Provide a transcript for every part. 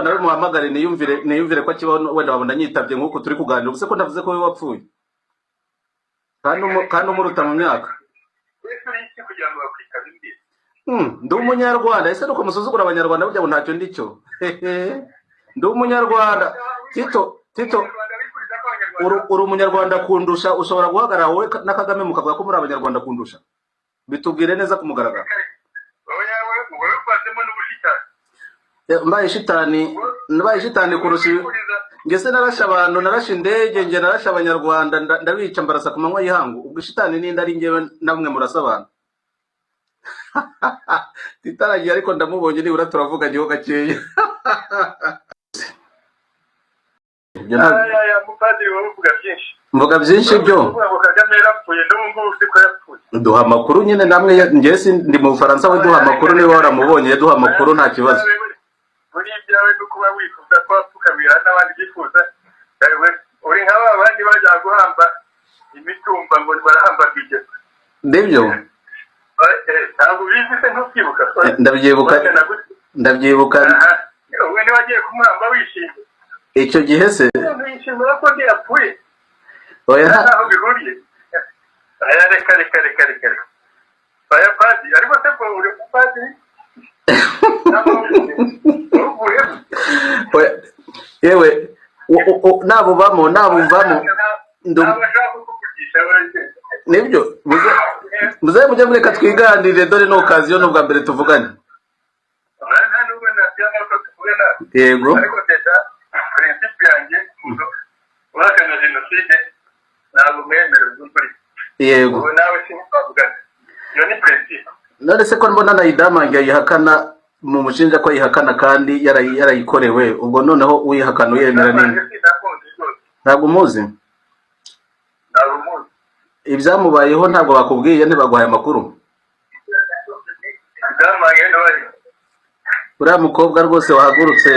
nawe muhamagare niyumvire ko kibaho wenda wabona nyitabye nkuko turi kuganira ubuse ko ndavuze ko we wapfuye kandi umuruta mu myaka ndi umunyarwanda ese nuko musuzugura abanyarwanda burya ngo ntacyo ndicyo ndi umunyarwanda Tito uri umunyarwanda kundusha ushobora guhagarara wowe na Kagame mukavuga ko muri abanyarwanda kundusha bitubwire neza kumugaragara mbaye shitani kurusha ngese narasha abantu narasha indege nge narasha abanyarwanda ndabica mbarasa ku manywa yihangu ubwo shitani ninde ari ngewe namwe murasa abantu titaragiye ariko ndamubonye nibura turavuga giho gakeya mvuga byinshi byo duha amakuru nyine namwe ngese ndi mu Bufaransa we duha amakuru niwe waramubonye duha amakuru nta kibazo muri ibyawe no kuba wifuza ko apfukamira n'abandi bifuza uri nk'aba abandi bajya guhamba imitumba ngo barahamba kigeze ndibyo ntabwo bizi se ntukibuka ndabyibuka wowe niwagiye kumuhamba wishimye icyo gihe se wishimira ko ndi yapfuye oya ntaho bihuriye reka oya padi ariko se ko uri padi yewe nabuvamo nibyo muze mujye mureka twiganirire dore no okaziyo n'ubwa mbere tuvugane yego yego none se ko mbona na idamange yihakana mu mushinja ko yihakana kandi yarayikorewe ubwo noneho uyihakana uyemera nini ntabwo umuzi ibyamubayeho ntabwo bakubwiye ntibaguhaye amakuru uriya mukobwa rwose wahagurutse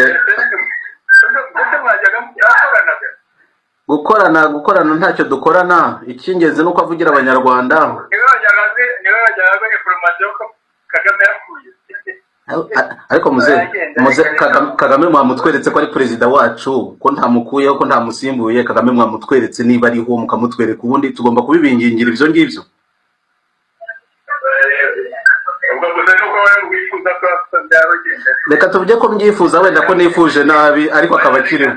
gukorana ntacyo dukorana icy'ingenzi nuko avugira abanyarwanda ariko muze Kagame mwamutweretse ko ari perezida wacu ko ntamukuyeho ko ntamusimbuye Kagame mwamutweretse niba ariho mukamutwereka ubundi tugomba kubibingingira ibyo ngibyo reka tuvuge ko mbyifuza wenda ko nifuje nabi ariko akaba akiriho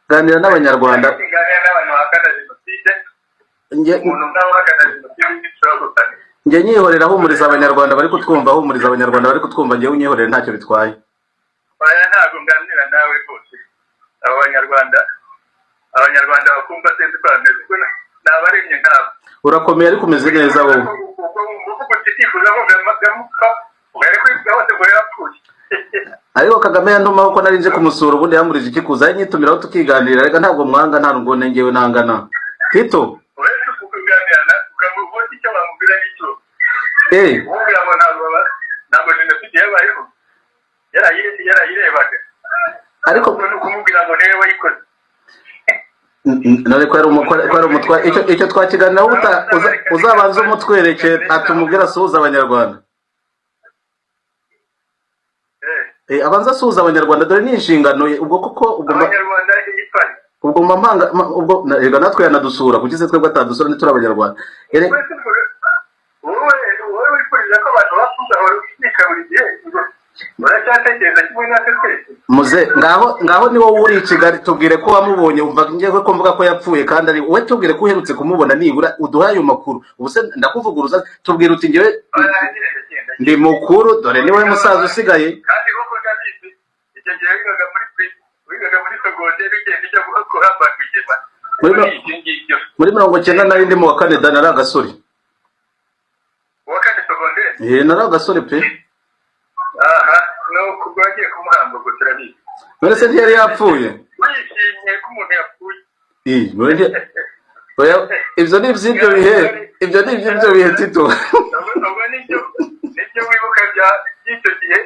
ganira n'abanyarwanda njye nyihorera humuriza abanyarwanda bari kutwumva njyewe unyihorere ntacyo bitwaye ntabwo nganira nawe rwose abanyarwanda bakumva senzi ko bameze ko nabaremye nkabo urakomeye ariko umeze neza wowe ariko Kagame yantumaho ko nari nje kumusura ubundi yamurije ikikuza yanyitumiraho tukiganirira reka ntabwo mwanga nta ngone ngewe nangana Tito ariko none ko ari umutwa icyo twakiganiraho uzabanza umutwereke atumubwira asuhuza abanyarwanda abanza asuhuza abanyarwanda dore ni inshingano ubwo kuko ubwo mamanga ubwo rega natwe yanadusura kugize twebwe atadusura ni turi abanyarwanda wowe wifuriza ko abantu basuza bika buri gihe uracyatekereza kimwe natwe twese muze ngaho ni wowe uri i Kigali tubwire ko wamubonye umva ngewe ko mvuga ko yapfuye kandi ari wowe tubwire ko uherutse kumubona nibura uduhaye amakuru ubuse ndakuvuguruza tubwire uti ngewe ndi mukuru dore ni wowe musaza usigaye kandi koko ndabizi icyo gihe wigaga muri segonderi igenda ijya guhamba kugema muri 90 nari ndi mu wa kane dana ari agasore wakane segonderi nari agasore pe no kubagiye kumuhamba ngo turabizi none se ntiyari yapfuye wishimye ko umuntu yapfuye ibyo ni iby'ibyo bihe Tito ubwo nibyo wibuka by'icyo gihe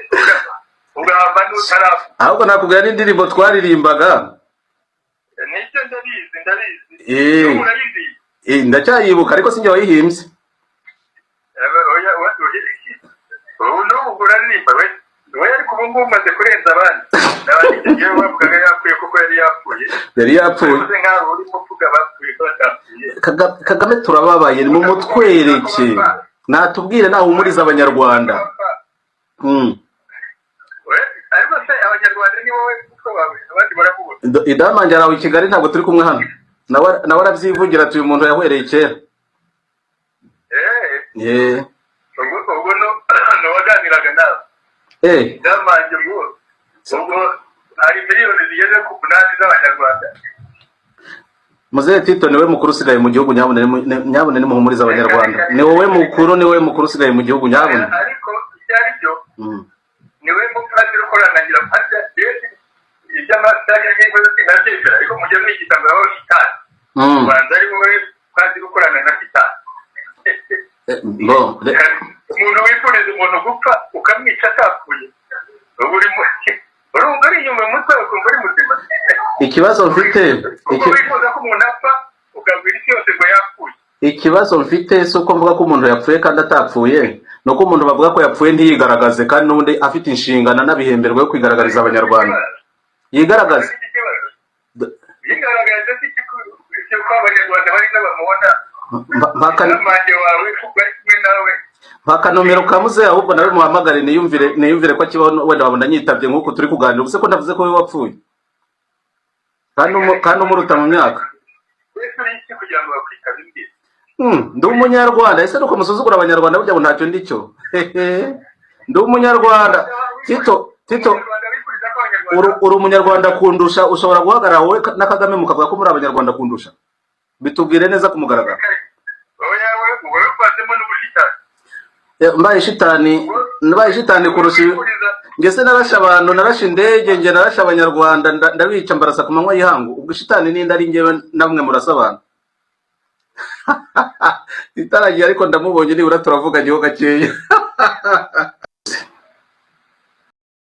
ugahamba n'utarapfa ahubwo nakubwira n'indirimbo twaririmbaga nicyo ndabizi ndacyayibuka ariko sinjye wayihimbye ubu n'ubu uraririmba we ngubu umaze kurenza abandi n'abandi igihe bavugaga yapfuye kuko yari yapfuye yari yapfuye bivuze nk'aho urimo uvuga bapfuye ko batapfuye Kagame turababaye ni mu mutwereke natubwire nahumuriza abanyarwanda ariko se abanyarwanda ni wowe kuko bawe abandi baravuga idamange arawe i Kigali ntabwo turi kumwe hano nawe arabyivugira ati uyu muntu yahwereye kera ubwo waganiraga nawe idamange ubwo hari miliyoni zigeze ku 8 z'abanyarwanda Muzehe Tito niwe mukuru usigaye mu gihugu nyabone ni muhumuriza abanyarwanda ni wowe mukuru usigaye mu gihugu nyabone ariko icyari byo niwe mupadiri ukorana ngira mpaka iby'amasitari n'ingozi sinabyemera ariko mujye mwigitanga aho shitani ubanza ari wowe mupadiri ukorana na shitani umuntu wifuriza umuntu gupfa ukamwica atapfuye urumva ari inyuma umutwe ukumva uri muzima ikibazo mfite uko wifuza ko umuntu apfa ukabwira isi yose ngo yapfuye ikibazo mfite si uko mvuga ko umuntu yapfuye kandi atapfuye ni uko umuntu bavuga ko yapfuye ntiyigaragaze kandi n'ubundi afite inshingano n'abihemberwa yo kwigaragariza abanyarwanda yigaragaze yigaragaze si ko abanyarwanda bari n'abamubona n'amange wawe bari kumwe nawe mpaka nomero ka muzehe ahubwo nawe muhamagare niyumvire ko akibaho wenda wabona nyitabye nk'uko turi kuganira ubuse ko ndavuze ko we wapfuye kandi umuruta mu myaka ndi umunyarwanda ese nuko musuzugura abanyarwanda burya ngo ntacyo ndicyo ndi umunyarwanda Tito uri umunyarwanda kundusha ushobora guhagarara wowe na Kagame mukavuga ko muri abanyarwanda kundusha bitubwire neza ku mugaragaro mbaye shitani kurusha ngese narashe abantu narashe indege nge narashe abanyarwanda ndabica mbarasa ku manywa y'ihangu ubwo shitani ninde ari ngewe namwe murasa abantu itaragiye ariko ndamubonye nibura turavuganye ho gakeya